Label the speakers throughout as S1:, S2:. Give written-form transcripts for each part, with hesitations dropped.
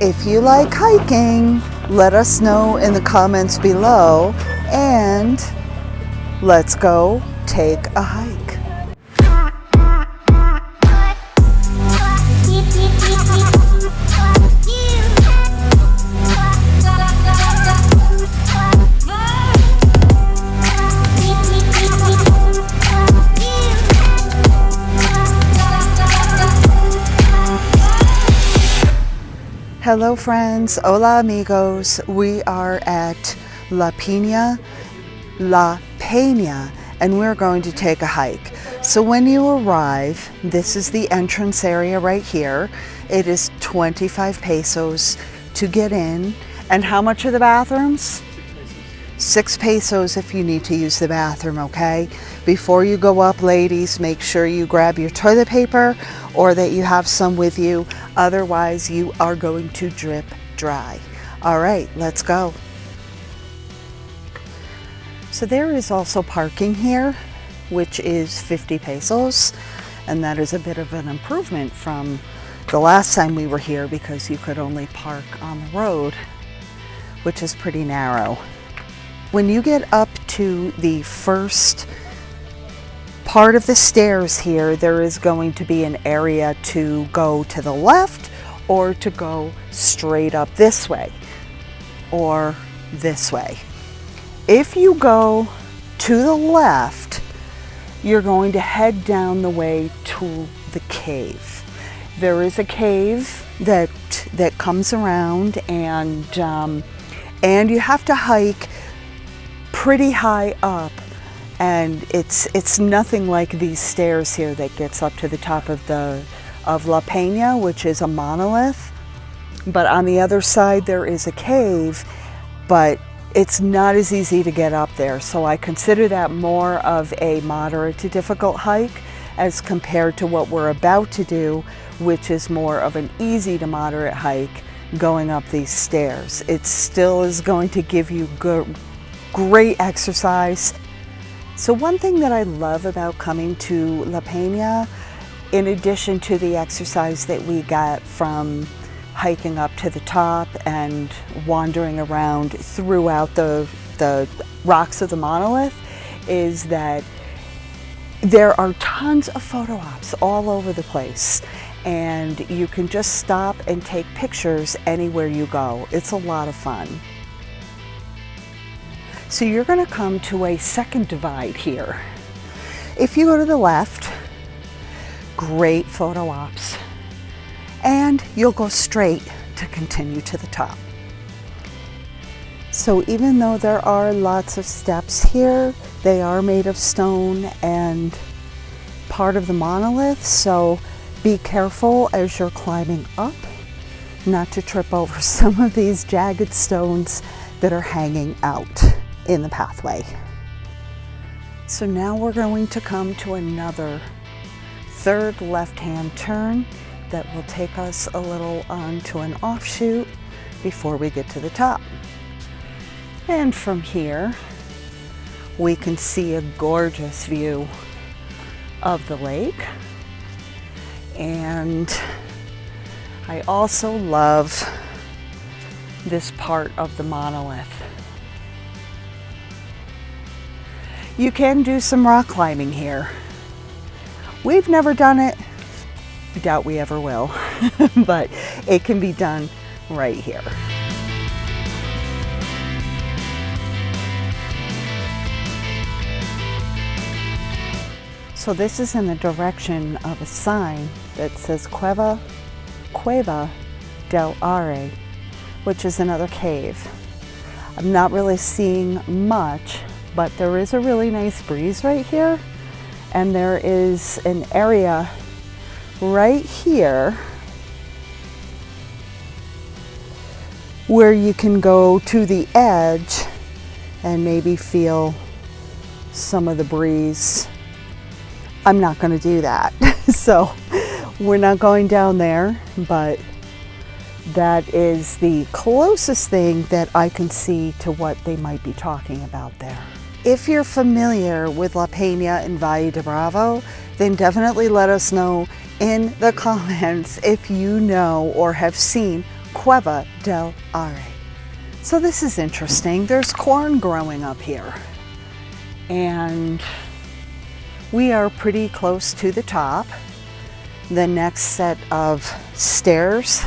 S1: If you like hiking, let us know in the comments below, and let's go take a hike. Hello friends, hola amigos. We are at La Peña, and we're going to take a hike. So when you arrive, this is the entrance area right here. It is 25 pesos to get in. And how much are the bathrooms? 6 pesos if you need to use the bathroom, okay? Before you go up, ladies, make sure you grab your toilet paper or that you have some with you. Otherwise, you are going to drip dry. All right, let's go. So there is also parking here, which is 50 pesos. And that is a bit of an improvement from the last time we were here because you could only park on the road, which is pretty narrow. When you get up to the first part of the stairs here, there is going to be an area to go to the left or to go straight up this way or this way. If you go to the left, you're going to head down the way to the cave. There is a cave that comes around, and you have to hike pretty high up, and it's nothing like these stairs here that gets up to the top of La Peña, which is a monolith. But on the other side there is a cave, but it's not as easy to get up there. So I consider that more of a moderate to difficult hike as compared to what we're about to do, which is more of an easy to moderate hike going up these stairs. It still is going to give you great exercise. So one thing that I love about coming to La Peña, in addition to the exercise that we got from hiking up to the top and wandering around throughout the rocks of the monolith, is that there are tons of photo ops all over the place, and you can just stop and take pictures anywhere you go. It's a lot of fun. So you're going to come to a second divide here. If you go to the left, great photo ops, and you'll go straight to continue to the top. So even though there are lots of steps here, they are made of stone and part of the monolith, so be careful as you're climbing up not to trip over some of these jagged stones that are hanging out in the pathway. So now we're going to come to another third left-hand turn that will take us a little onto an offshoot before we get to the top. And from here, we can see a gorgeous view of the lake. And I also love this part of the monolith. You can do some rock climbing here. We've never done it. I doubt we ever will, but it can be done right here. So this is in the direction of a sign that says Cueva del Are, which is another cave. I'm not really seeing much, but there is a really nice breeze right here, and there is an area right here where you can go to the edge and maybe feel some of the breeze. I'm not going to do that, so we're not going down there, but that is the closest thing that I can see to what they might be talking about there. If you're familiar with La Peña and Valle de Bravo, then definitely let us know in the comments if you know or have seen Cueva del Are. So this is interesting. There's corn growing up here, and we are pretty close to the top. The next set of stairs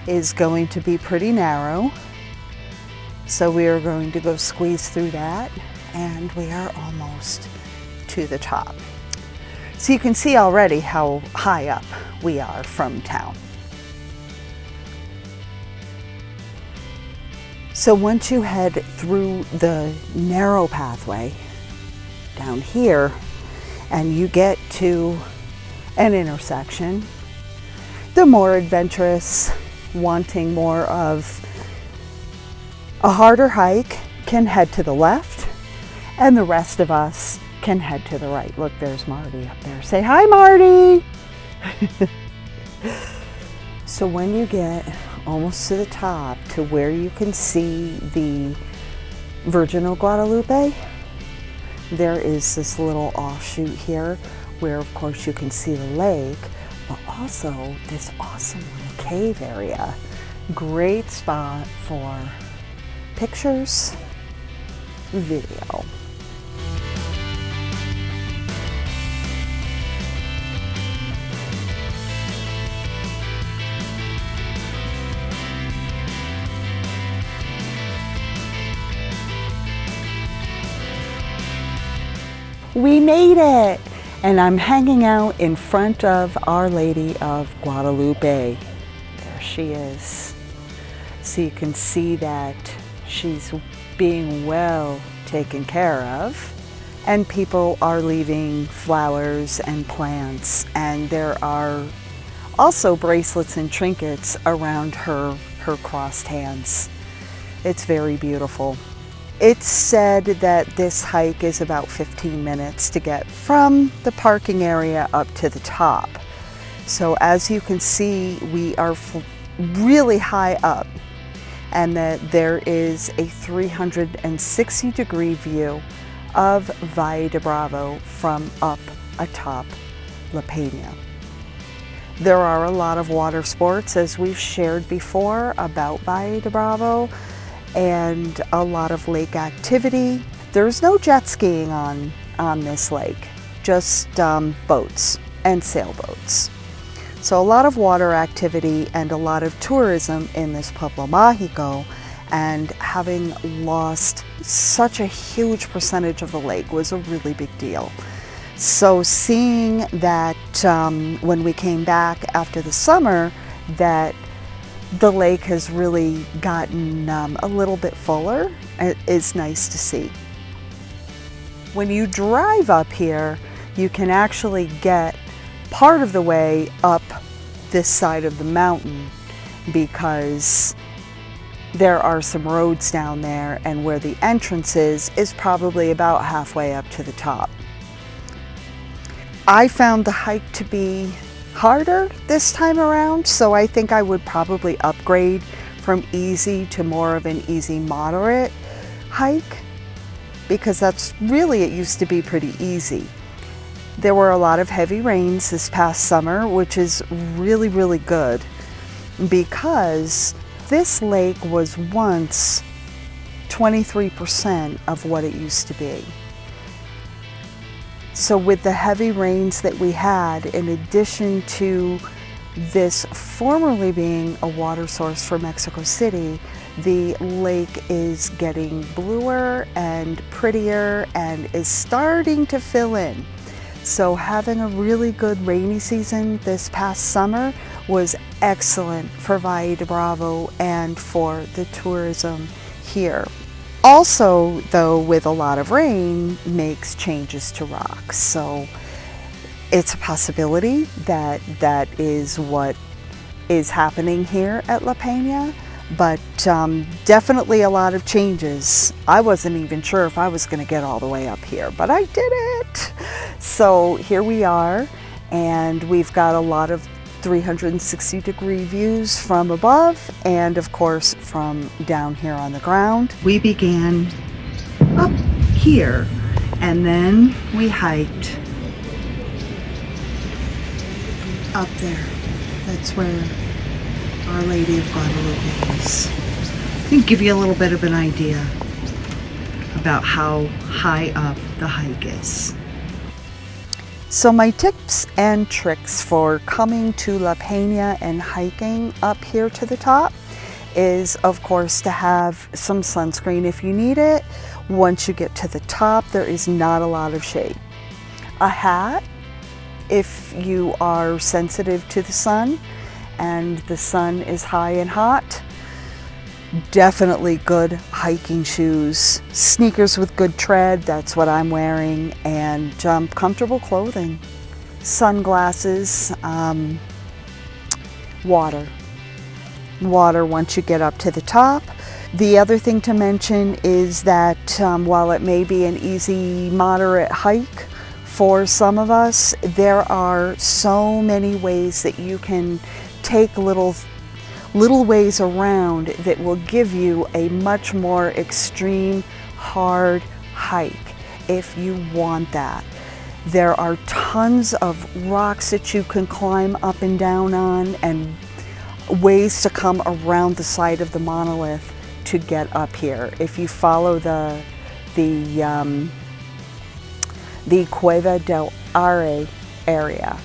S1: is going to be pretty narrow, so we are going to go squeeze through that, and we are almost to the top. So you can see already how high up we are from town. So once you head through the narrow pathway down here and you get to an intersection, the more adventurous, wanting more of a harder hike can head to the left, and the rest of us can head to the right. Look, there's Marty up there. Say hi, Marty! So when you get almost to the top to where you can see the Virgin of Guadalupe, there is this little offshoot here where of course you can see the lake, but also this awesome little cave area. Great spot for pictures, video. We made it! And I'm hanging out in front of Our Lady of Guadalupe. There she is. So you can see that she's being well taken care of. And people are leaving flowers and plants. And there are also bracelets and trinkets around her crossed hands. It's very beautiful. It's said that this hike is about 15 minutes to get from the parking area up to the top. So as you can see, we are really high up, and that there is a 360-degree view of Valle de Bravo from up atop La Peña. There are a lot of water sports, as we've shared before about Valle de Bravo, and a lot of lake activity. There's no jet skiing on this lake, just boats and sailboats. So a lot of water activity and a lot of tourism in this Pueblo Mágico, and having lost such a huge percentage of the lake was a really big deal. So seeing that when we came back after the summer, that the lake has really gotten a little bit fuller, it is nice to see. When you drive up here, you can actually get part of the way up this side of the mountain, because there are some roads down there, and where the entrance is probably about halfway up to the top. I found the hike to be harder this time around, so I think I would probably upgrade from easy to more of an easy moderate hike, because that's really, it used to be pretty easy. There were a lot of heavy rains this past summer, which is really, really good, because this lake was once 23% of what it used to be. So with the heavy rains that we had, in addition to this formerly being a water source for Mexico City, the lake is getting bluer and prettier and is starting to fill in. So having a really good rainy season this past summer was excellent for Valle de Bravo and for the tourism here. Also, though, with a lot of rain, makes changes to rocks. So it's a possibility that that is what is happening here at La Peña, but definitely a lot of changes. I wasn't even sure if I was going to get all the way up here, but I did it. So here we are, and we've got a lot of 360-degree views from above, and of course from down here on the ground. We began up here, and then we hiked up there. That's where Our Lady of Guadalupe is. I can give you a little bit of an idea about how high up the hike is. So my tips and tricks for coming to La Peña and hiking up here to the top is, of course, to have some sunscreen if you need it. Once you get to the top, there is not a lot of shade. A hat if you are sensitive to the sun and the sun is high and hot. Definitely good hiking shoes, sneakers with good tread, that's what I'm wearing, and comfortable clothing, sunglasses, water once you get up to the top. The other thing to mention is that while it may be an easy, moderate hike for some of us, there are so many ways that you can take little ways around that will give you a much more extreme, hard hike if you want that. There are tons of rocks that you can climb up and down on, and ways to come around the side of the monolith to get up here. If you follow the Cueva del Are area.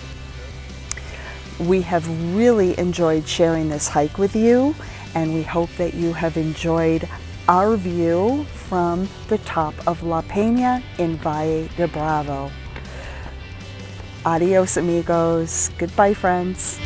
S1: We have really enjoyed sharing this hike with you, and we hope that you have enjoyed our view from the top of La Peña in Valle de Bravo. Adios, amigos. Goodbye, friends.